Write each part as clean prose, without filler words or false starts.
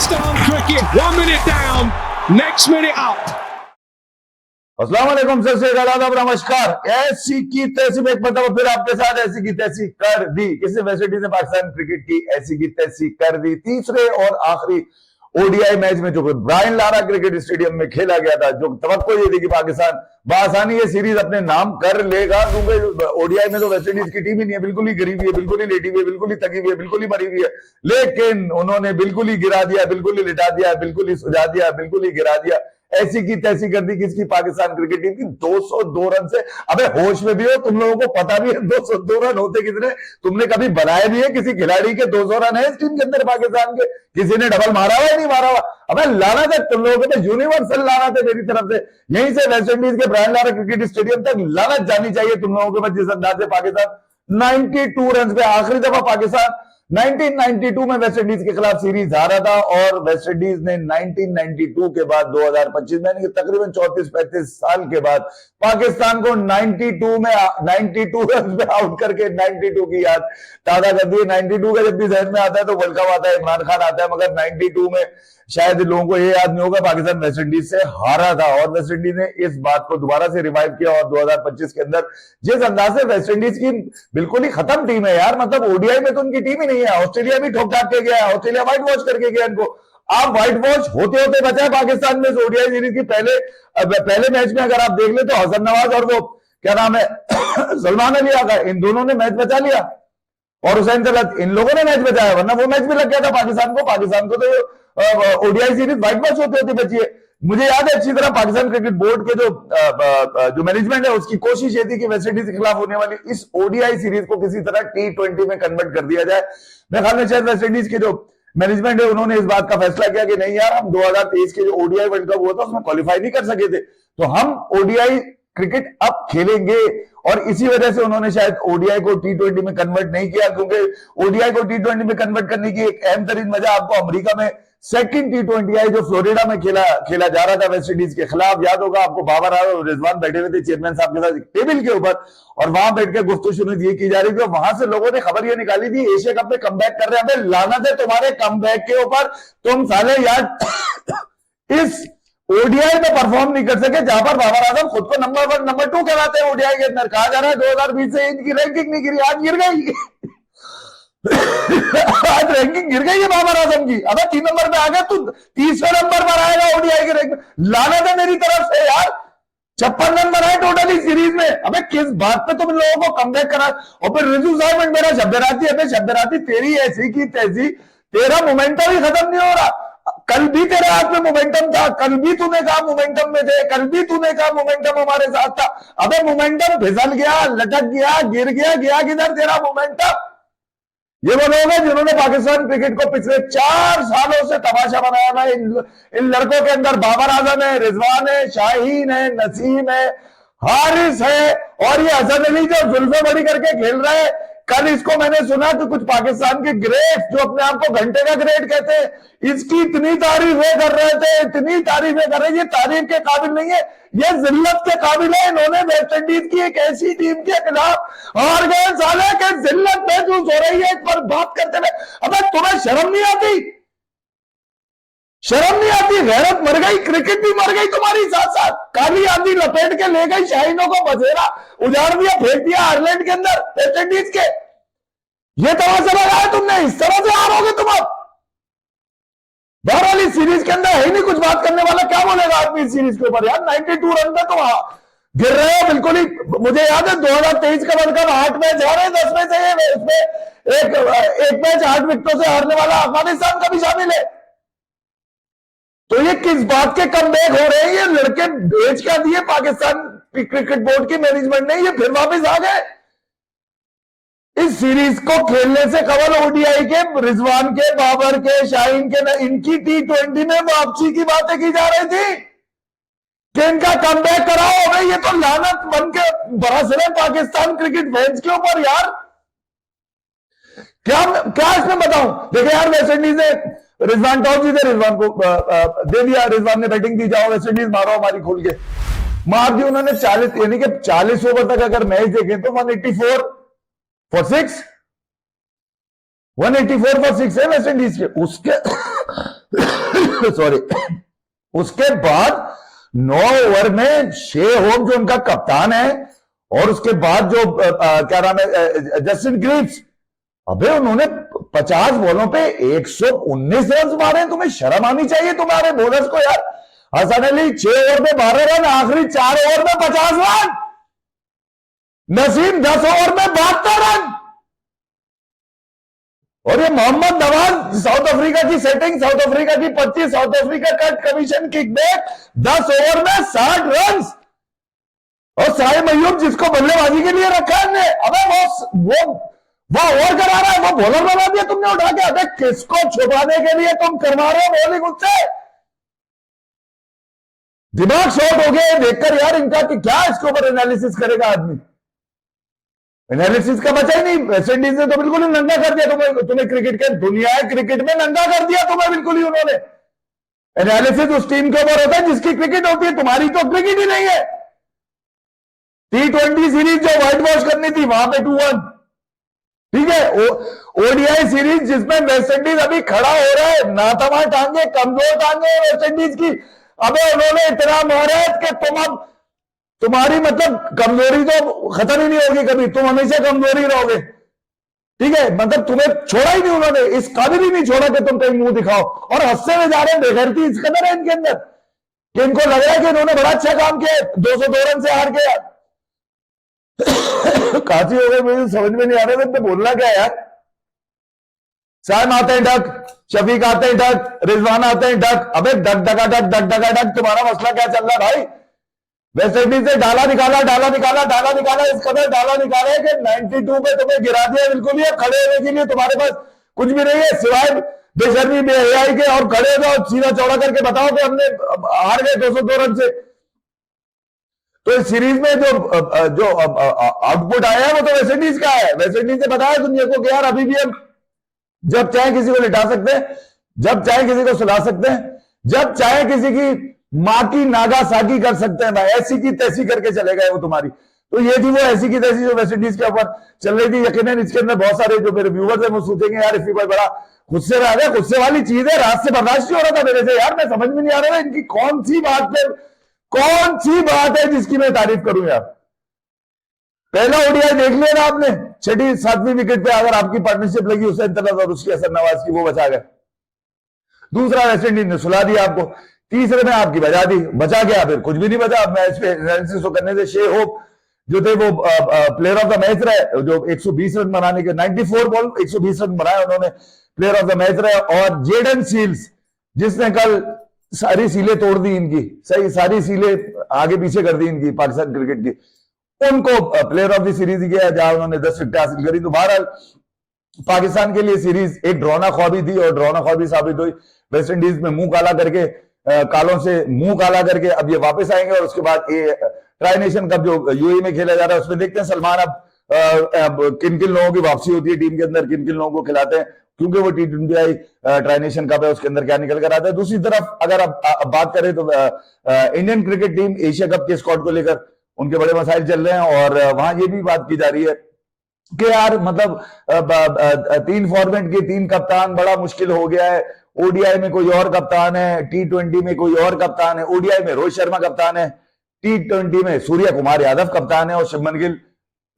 Pakistan cricket, 1 minute down, next minute up. अस्सलाम वालेकुम, सत श्री अकाल, आदाब, नमस्कार। ऐसी की तैसी में एक मतलब फिर आपके साथ ऐसी की तैसी कर दी। किसी वेस्ट इंडीज ने पाकिस्तान क्रिकेट की ऐसी की तैसी कर दी। तीसरे और आखिरी ओडीआई मैच में जो ब्रायन लारा क्रिकेट स्टेडियम में खेला गया था, जो तवक्को ये थी कि पाकिस्तान बआसानी ये सीरीज अपने नाम कर लेगा, क्योंकि ओडीआई में तो वेस्ट इंडीज की टीम ही नहीं है, बिल्कुल ही गिरी हुई है, बिल्कुल ही लेटी हुई है, बिल्कुल ही थकी हुई है, बिल्कुल ही मरी हुई है। लेकिन उन्होंने बिल्कुल ही गिरा दिया, बिल्कुल ही लिटा दिया, बिल्कुल ही सुझा दिया, बिल्कुल ही गिरा दिया। ऐसी की तैसी कर दी किसकी? पाकिस्तान क्रिकेट टीम की 202 रन से। अबे होश में भी हो तुम लोगों को पता भी है 202 रन होते कितने? तुमने कभी बनाए भी है किसी खिलाड़ी के 200 रन है इस टीम के अंदर पाकिस्तान के? किसी ने डबल मारा हुआ नहीं मारा हुआ? अबे लानत है तुम लोगों को, यूनिवर्सल लानत है मेरी तरफ से। यहीं से वेस्ट इंडीज के ब्रायन लारा क्रिकेट स्टेडियम तक लानत जानी चाहिए तुम लोगों के पास, जिस अंदाज से पाकिस्तान 92 रन पे आखिरी दफा पाकिस्तान 1992 में वेस्ट इंडीज के खिलाफ सीरीज हारा था, और वेस्ट इंडीज ने 1992 के बाद 2025 में तकरीबन 34-35 साल के बाद पाकिस्तान को 92 में 92 रन पे आउट करके 92 की याद ताजा कर दी। 92 का जब भी जहन में आता है तो वर्ल्ड कप आता है, इमरान खान आता है, मगर 92 में शायद लोगों को ये याद नहीं होगा पाकिस्तान वेस्ट इंडीज से हारा था, और वेस्ट इंडीज ने इस बात को दोबारा से रिवाइव किया। और 2025 के अंदर जिस अंदाज से वेस्ट इंडीज की बिल्कुल ही खत्म टीम है यार, मतलब ओडीआई में तो उनकी टीम ही नहीं है। ऑस्ट्रेलिया भी ठोक ठाक के गया, ऑस्ट्रेलिया व्हाइट वॉश करके गया इनको। आप व्हाइट वॉश होते होते बचा है पाकिस्तान में ओडीआई सीरीज की पहले मैच में अगर आप देख ले तो हसन नवाज और वो क्या नाम है सलमान अली आगा, इन दोनों ने मैच बचा लिया, और हुसैन तलत इन लोगों ने मैच बचाया, वरना वो मैच भी लग गया था पाकिस्तान को तो ओडीआई सीरीज व्हाइट वॉश होते होते बची है। मुझे याद है अच्छी तरह पाकिस्तान क्रिकेट बोर्ड के जो मैनेजमेंट है उसकी कोशिश ये थी कि वेस्ट इंडीज के खिलाफ होने वाली इस ओडीआई सीरीज को किसी तरह T20 में कन्वर्ट कर दिया जाए। मेरे ख्याल में शायद वेस्ट इंडीज के जो मैनेजमेंट है उन्होंने इस बात का फैसला किया कि नहीं यार, हम 2023 के जो ओडीआई वर्ल्ड कप हुआ था उसमें क्वालिफाई नहीं कर सके थे, तो हम ओडीआई क्रिकेट अब खेलेंगे। और इसी वजह से उन्होंने शायद ओडीआई को T20 में कन्वर्ट नहीं किया, क्योंकि ओडीआई को T20 में कन्वर्ट करने की एक अहम तरीन वजह आपको अमेरिका में सेकंड T20 आई जो फ्लोरिडा में खेला जा रहा था वेस्ट इंडीज के खिलाफ, याद होगा आपको, बाबर और रिजवान बैठे हुए थे चेयरमैन साहब के साथ टेबल के ऊपर, और वहां बैठ के गुफ्तगू शुरू की जा रही थी। वहां से लोगों ने खबर ये निकाली थी एशिया कप में कमबैक कर रहे हैं। लानत है तुम्हारे कमबैक के ऊपर, तुम साले यार इस ओडीआई में परफॉर्म नहीं कर सके जहां पर बाबर आजम खुद को नंबर 1 नंबर 2 कहलाते हैं ओडीआई के अंदर। कहा जा रहा है 2020 से इनकी रैंकिंग नहीं गिरी, आज गिर गई आज रैंकिंग गिर गई है बाबर आजम की। अबे 3 नंबर पे आ गया, तू 30वें नंबर पर आएगा ओडीआई के रैंक में। लानत है मेरी तरफ से यार, 56 रन बनाए टोटल इस सीरीज में। अबे किस बात पे तुम लोगों को कमबैक करा? और फिर रिजू साहब मेरा शब्दराती, अबे शब्दराती तेरी ऐसी की तैसी, तेरा मोमेंटम ही खत्म नहीं हो रहा। कल भी तेरे हाथ में मोमेंटम था, कल भी तूने कहा मोमेंटम में थे, कल भी तूने कहा मोमेंटम हमारे साथ था। अबे मोमेंटम फिसल गया, लटक गया, गिर गया, गया किधर तेरा मोमेंटम? ये वो लोग हैं जिन्होंने पाकिस्तान क्रिकेट को पिछले 4 सालों से तमाशा बनाया है। इन लड़कों के अंदर बाबर आजम है, रिजवान है, शाहीन है, नसीम है, हारिस है, और ये हसन अली जो जुल्फे बड़ी करके खेल रहा है। कल इसको मैंने सुना कि कुछ पाकिस्तान के ग्रेट जो अपने आप को घंटे का ग्रेट कहते हैं, इसकी इतनी तारीफें कर रहे थे, इतनी तारीफें कर रहे, ये तारीफ के काबिल नहीं है, ये जिल्लत के काबिल है। इन्होंने वेस्ट इंडीज की एक ऐसी टीम के खिलाफ हार गए साले के, जिल्लत महसूस हो रही है इस पर बात करते हुए। अबे तुम्हें शर्म नहीं आती? शर्म नहीं आती? गैरत मर गई, क्रिकेट भी मर गई तुम्हारी साथ साथ। काली आंधी लपेट के ले गई, शाहीनों को बसेरा उजाड़ दिया, फेंक दिया आयरलैंड के अंदर वेस्ट इंडीज के। ये तमाशा लगाया तुमने, इस तरह से हारोगे तुम अब। बहरहाल इस सीरीज के अंदर है नहीं कुछ बात करने वाला, क्या बोलेगा आदमी इस सीरीज के ऊपर यार? 92 रन पे तुम गिर रहे हो बिल्कुल ही। मुझे याद है 2023 का वर्ल्ड कप 8 मैच हारे, 10 में से उसमें एक मैच 8 विकेटों से हारने वाला अफगानिस्तान का भी शामिल है। तो ये किस बात के कमबैक हो रहे हैं? ये लड़के बेच क्या दिए पाकिस्तान क्रिकेट बोर्ड की मैनेजमेंट ने, ये फिर वापस आ गए। इस सीरीज को खेलने से कबल ओडीआई के रिजवान के, बाबर के, शाहीन के, इनकी T20 में वापसी की बातें की जा रही थी कि इनका कमबैक कराओ। भाई ये तो लानत बन के बरस रहे पाकिस्तान क्रिकेट फैंस के ऊपर यार। क्या इसमें बताऊं? देखिए यार, वेस्ट इंडीज ने रिजवान टॉस जीते, रिजवान को दे दिया, रिजवान ने बैटिंग दी, जाओ वेस्ट इंडीज मारो हमारी खोल के, मार दी उन्होंने 40, यानी कि 40 ओवर तक अगर मैच देखें तो 184 फॉर 6 184 फॉर 6 है वेस्ट इंडीज के। सॉरी, उसके बाद 9 ओवर में शे होप जो उनका कप्तान है, और उसके बाद जो क्या नाम है, जस्टिन ग्रीव्स, अबे उन्होंने 50 बॉलों पे 119 रन मारे। तुम्हें शर्म आनी चाहिए तुम्हारे बोलर्स को यार। हसन अली 6 ओवर में 12 रन, आखिरी 4 ओवर में 50 रन। नसीम 10 ओवर में 72 रन। और ये मोहम्मद नवाज, साउथ अफ्रीका की सेटिंग, साउथ अफ्रीका की 25, साउथ अफ्रीका का कमीशन किकबैक, 10 ओवर में 60 रन। और साहिब अय्यूब जिसको बल्लेबाजी के लिए रखा है, अबे वो ओवर करा रहा है, वो बॉलर बना दिया तुमने उठा के। अबे किसको छुपाने के लिए तुम करवा रहे हो बॉलिंग उससे? दिमाग शॉर्ट हो गया देखकर यार इनका कि क्या इसके ऊपर एनालिसिस करेगा आदमी। एनालिसिस का बचा ही नहीं। वेस्ट इंडीज ने तो बिल्कुल ही नंगा कर दिया तुम्हें क्रिकेट के, दुनिया क्रिकेट में नंगा कर दिया तुम्हें बिल्कुल ही उन्होंने। एनालिसिस उस टीम के ऊपर होता है जिसकी क्रिकेट होती है, तुम्हारी तो क्रिकेट ही नहीं है। T20 सीरीज जो व्हाइट वॉश करनी थी वहां पे 2-1, ठीक है। ओडीआई सीरीज जिसमें वेस्ट इंडीज अभी खड़ा हो रहा है, नातमा टांगे, कमजोर टांगे वेस्ट इंडीज की, अबे उन्होंने इतना मारा है कि तुम अब तुम्हारी मतलब कमजोरी तो खत्म ही नहीं होगी कभी, तुम हमेशा कमजोरी रहोगे, ठीक है। मतलब तुम्हें छोड़ा ही नहीं उन्होंने, इस काबिल ही नहीं छोड़ा कि तुम कहीं मुंह दिखाओ। और हंसते में जा रहे हैं, बेगैरती इस कदर है इनके अंदर कि इनको लग रहा है कि इन्होंने बड़ा अच्छा काम किया, 202 रन से हार के। काफी हो गए, मुझे समझ में नहीं आ रहा था बोलना क्या यार। साइम आते हैं डक, शफीक आते हैं डक, रिजवान आते हैं डक। अबे डक डका डक, डक डका डक, तुम्हारा मसला क्या चल रहा है भाई? वेस्ट इंडीज से डाला निकाला, इस कदर डाला निकाला है कि 92 पे तुम्हें गिरा दिया बिल्कुल ही। खड़े होने के लिए तुम्हारे पास कुछ भी नहीं है सिवाय बेशर्मी बेहयाई के, और खड़े हो जाओ सीधा चौड़ा करके बताओ कि हमने हार गए 202 रन से। तो इस सीरीज में जो आउटपुट आया है वो तो वेस्ट इंडीज का है। वेस्ट इंडीज ने बताया दुनिया को कि यार अभी भी हम जब चाहे किसी को लिटा सकते हैं, जब चाहे किसी को सुला सकते हैं, जब चाहे किसी की मां की नागासाकी कर सकते हैं भाई। ऐसी की तैसी करके चले गए वो तुम्हारी। तो ये थी वो ऐसी की तैसी जो वेस्ट इंडीज के ऊपर चल रही थी। यकीनन इसके अंदर बहुत सारे जो मेरे व्यूवर्स हैं वो सोचेंगे यार इसी कोई बड़ा गुस्से में आ गया। गुस्से वाली चीज है, रात से बर्दाश्त नहीं हो रहा था मेरे से यार। मैं समझ में नहीं आ रहा था इनकी कौन सी बात है जिसकी मैं तारीफ करूं यार। पहला ओडीआई देख लिया ना आपने, 6वीं 7वीं विकेट पे अगर आपकी पार्टनरशिप लगी हुसैन तलत और उसकी असर नवाज की, वो बचा गए। दूसरा वेस्ट इंडीज ने सुला दिया आपको, तीसरे में आपकी बचा गया, फिर कुछ भी नहीं बचा। मैच पे एनालिसिस करने से शे होप जो थे वो प्लेयर ऑफ द मैच रहे, जो 120 रन बनाने के 94 बॉल 120 रन बनाए उन्होंने, प्लेयर ऑफ द मैच रहे। और जेडन सील्स जिसने कल सारी सीलें तोड़ दी इनकी, सही सारी सीलें आगे पीछे कर दी इनकी पाकिस्तान क्रिकेट की, उनको प्लेयर ऑफ द सीरीज गया जहां उन्होंने 10 विकेट हासिल करी। तो बहरहाल पाकिस्तान के लिए सीरीज एक ड्रॉना ख्वाबी थी और ड्रॉना ख्वाबी साबित हुई। वेस्ट इंडीज में मुंह काला करके, कालों से मुंह काला करके अब ये वापस आएंगे। और उसके बाद ये ट्राई नेशन कप जो यूएई में खेला जा रहा है उसमें देखते हैं सलमान अब किन किन लोगों की वापसी होती है टीम के अंदर, किन किन लोगों को खिलाते हैं, क्योंकि वो T20 ट्राई नेशन कप है, उसके अंदर क्या निकल कर आता है। दूसरी तरफ अगर अब बात करें तो Indian cricket team Asia cup के स्क्वाड को लेकर उनके बड़े मसाइल चल रहे हैं। और वहां ये भी बात की जा रही है कि यार मतलब 3 फॉर्मेट के 3 कप्तान बड़ा मुश्किल हो गया है। ओडीआई में कोई और कप्तान है, T20 में कोई और कप्तान है। ओडीआई में रोहित शर्मा कप्तान है, T20 में सूर्य कुमार यादव कप्तान है और शुभमन गिल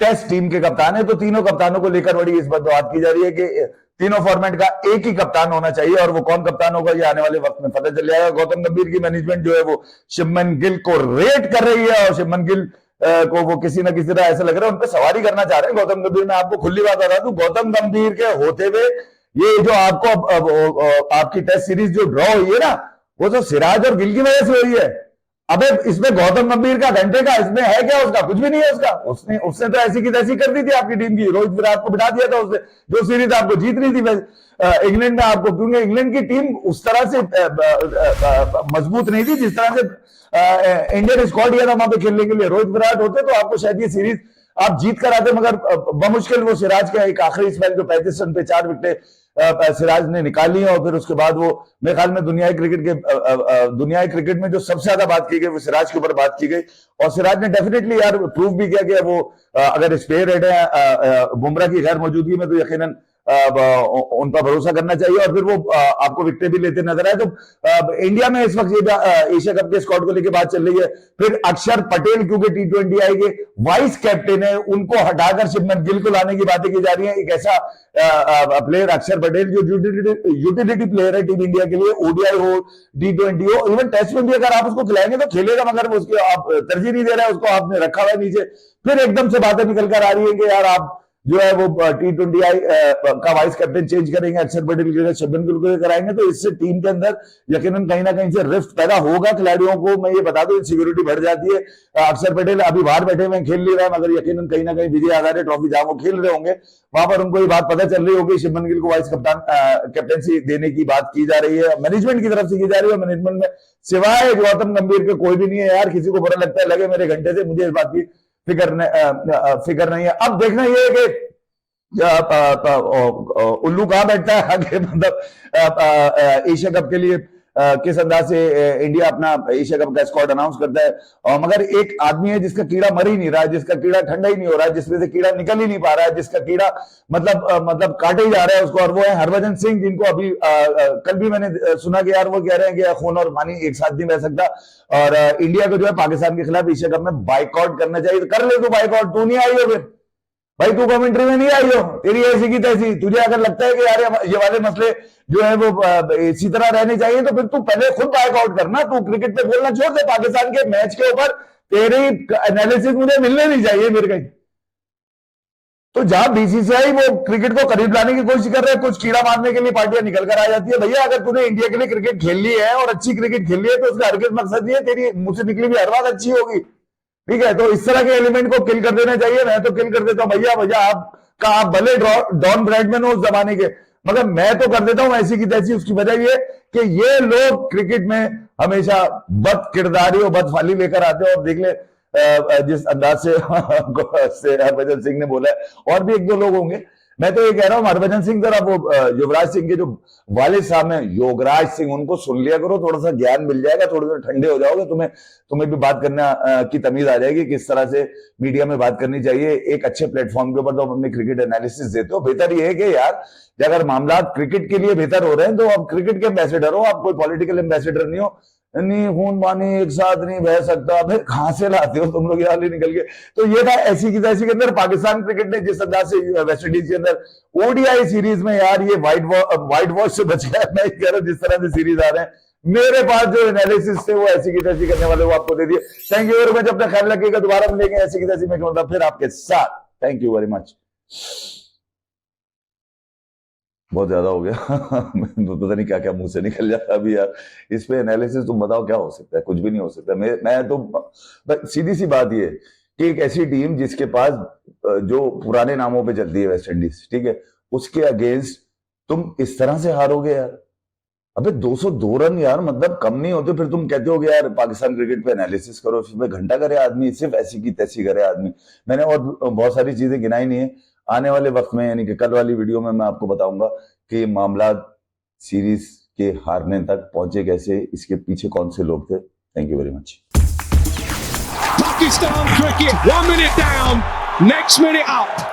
टेस्ट टीम के कप्तान है। तो तीनों कप्तानों को लेकर बड़ी इस बात बात की जा रही है कि तीनों फॉर्मेट का एक ही कप्तान होना चाहिए, और वो कौन कप्तान होगा ये आने वाले वक्त में पता चल जाएगा। गौतम गंभीर की मैनेजमेंट जो है वो शुभमन गिल को रेट कर रही है और शुभमन गिल को वो किसी ना किसी तरह ऐसा लग रहा है उन पर सवारी करना चाह रहे हैं गौतम गंभीर। मैं आपको खुली बात बता दूं, गौतम गंभीर के होते हुए ये जो आपको आपकी टेस्ट सीरीज जो ड्रॉ हुई है ना, वो तो सिराज और गिल की वजह से हुई है। अबे इसमें गौतम गंभीर का घंटे का इसमें है क्या? उसका कुछ भी नहीं है। उसने तो ऐसी की तैसी कर दी थी आपकी टीम की, रोहित विराट को बिठा दिया था उसने, जो सीरीज आपको जीत रही थी इंग्लैंड में आपको, क्योंकि इंग्लैंड की टीम उस तरह से मजबूत नहीं थी जिस तरह से इंडियन स्क्वाड किया था वहां पे खेलने के लिए। रोहित विराट होते तो आपको शायद ये सीरीज आप जीत कर आते, मगर बमुश्किल वो सिराज का एक आखिरी स्पेल जो 35 रन पे 4 विकेट सिराज ने निकाली और फिर उसके बाद वो मेरे ख्याल में दुनियाई क्रिकेट में जो सबसे ज्यादा बात की गई वो सिराज के ऊपर बात की गई। और सिराज ने डेफिनेटली यार प्रूव भी किया कि वो अगर स्पेयर रेट है बुमराह की गैर मौजूदगी में तो यकीनन उन पर भरोसा करना चाहिए और फिर वो आपको विकेट भी लेते नजर आए। तो इंडिया में इस वक्त ये एशिया कप के स्क्वाड को लेकर बात चल रही है। फिर अक्षर पटेल क्योंकि T20 आएंगे, वाइस कैप्टन है, उनको हटाकर शुभमन गिल को लाने की बातें की जा रही है। एक ऐसा प्लेयर अक्षर पटेल जो यूटिलिटी प्लेयर है टीम इंडिया के लिए, ओडीआई हो T20 हो, इवन टेस्ट में भी अगर आप उसको खिलाएंगे तो खेलेगा, मगर उसकी आप तरजीह नहीं दे रहे हैं, उसको आपने रखा हुआ है नीचे। फिर एकदम से बातें निकल कर आ रही है कि यार आप जो है वो T20 का वाइस कैप्टन चेंज करेंगे, अक्षर पटेल के लिए शुभमन गिल को कराएंगे, तो इससे टीम के अंदर यकीनन कहीं ना कहीं से रिफ्ट पैदा होगा खिलाड़ियों को। मैं ये बता दूं, सिक्योरिटी बढ़ जाती है। अक्षर पटेल अभी बाहर बैठे हुए खेल नहीं रहा है, मगर यकीनन कहीं ना कहीं विजय हजारे ट्रॉफी जहां वो खेल रहे होंगे वहां पर उनको ये बात पता चल रही होगी, शुभमन गिल को वाइस कप्तान कैप्टनसी देने की बात की जा रही है, मैनेजमेंट की तरफ से की जा रही है। मैनेजमेंट में सिवाय गौतम गंभीर के कोई भी नहीं है यार। किसी को बुरा लगता है लगे मेरे घंटे से, मुझे इस बात की फिक्र नहीं है। अब देखना यह है कि उल्लू कहां बैठता है आगे, मतलब एशिया कप के लिए किस अंदाज से इंडिया अपना एशिया कप का स्क्वाड अनाउंस करता है। और मगर एक आदमी है जिसका कीड़ा मर ही नहीं रहा है, जिसका कीड़ा ठंडा ही नहीं हो रहा है, जिसमें से कीड़ा निकल ही नहीं पा रहा है, जिसका कीड़ा मतलब काटे ही जा रहा है उसको, और वो है हरभजन सिंह, जिनको अभी कल भी मैंने सुना कि यार वो कह रहे हैं कि खून और पानी एक साथ नहीं बह सकता और इंडिया को जो है पाकिस्तान के खिलाफ एशिया कप में बाइकआउट करना चाहिए। तो कर ले तू बाइकआउट, तू नहीं आई हो फिर भाई, तू कमेंट्री में नहीं आई हो, तेरी ऐसी की तैसी। तुझे अगर लगता है कि यार ये वाले मसले जो है वो इसी तरह रहने चाहिए तो फिर तू पहले खुद बैकआउट करना। तू क्रिकेट पे बोलना छोड़ दे, पाकिस्तान के मैच के ऊपर तेरी एनालिसिस मुझे मिलने नहीं चाहिए मेरे कहीं। तो जहां बीसीसीआई वो क्रिकेट को करीब लाने की कोशिश कर रहे हैं, कुछ कीड़ा मारने के लिए पार्टियां निकल कर आ जाती है। भैया अगर तूने इंडिया के लिए क्रिकेट खेल ली है और अच्छी क्रिकेट खेल ली है तो उसका हरगिज मकसद नहीं है तेरी मुंह से निकली भी हर बात अच्छी होगी, ठीक है। तो इस तरह के एलिमेंट को किल कर देना चाहिए। मैं तो किल कर देता हूं भैया आप भले डॉन ब्रैडमैन हो उस जमाने के, मगर मैं तो कर देता हूं ऐसी की तैसी। उसकी वजह ये कि ये लोग क्रिकेट में हमेशा बद किरदारी और बदफाली लेकर आते हैं। और देख ले जिस अंदाज से हरभजन सिंह ने बोला है, और भी एक दो लोग होंगे। मैं तो ये कह रहा हूं हरभजन सिंह जरा वो युवराज सिंह के जो वालिद साहब हैं योगराज सिंह, उनको सुन लिया करो, थोड़ा सा ज्ञान मिल जाएगा, थोड़े से ठंडे हो जाओगे, तुम्हें भी बात करना की तमीज आ जाएगी, किस तरह से मीडिया में बात करनी चाहिए। एक अच्छे प्लेटफॉर्म के ऊपर तो अपने क्रिकेट एनालिसिस देते हो। बेहतर ये है कि यार अगर मामला क्रिकेट के लिए बेहतर हो रहे हैं तो आप क्रिकेट के एम्बेसडर हो, आप कोई पॉलिटिकल एम्बेसडर नहीं हो। नहीं खून पानी एक साथ नहीं बह सकता, फिर कहां से लाते हो तुम लोग यार निकल के। तो ये था ऐसी की तैसी के अंदर पाकिस्तान क्रिकेट ने जिस अंदाज से वेस्ट इंडीज के अंदर ओडीआई सीरीज में यार ये व्हाइट वॉश से बच गया। मैं कह रहा हूं जिस तरह से सीरीज आ रहे हैं, मेरे पास जो एनालिसिस थे वो ऐसी की तैसी करने वाले वो आपको दे दिए। थैंक यू वेरी मच, अपना ख्याल रखिएगा, दोबारा मिलेंगे ऐसी की तैसी में फिर आपके साथ। Thank you very much. बहुत ज्यादा हो गया पता नहीं क्या क्या मुंह से निकल जाता अभी यार। इस पे एनालिसिस तुम बताओ क्या हो सकता है, कुछ भी नहीं हो सकता। मैं तो सीधी सी बात ये कि एक ऐसी टीम जिसके पास जो पुराने नामों पे चलती है वेस्ट इंडीज, ठीक है, उसके अगेंस्ट तुम इस तरह से हारोगे यार। अबे 202 रन यार, मतलब कम नहीं होते। फिर तुम कहते हो कि यार पाकिस्तान क्रिकेट पे एनालिसिस करो, फिर घंटा करे आदमी, सिर्फ ऐसी की तैसी करे आदमी। मैंने और बहुत सारी चीजें गिनाई नहीं है। आने वाले वक्त में यानी कि कल वाली वीडियो में मैं आपको बताऊंगा कि मामला सीरीज के हारने तक पहुंचे कैसे, इसके पीछे कौन से लोग थे। Thank you very much. Pakistan cricket, 1 minute down, next minute up.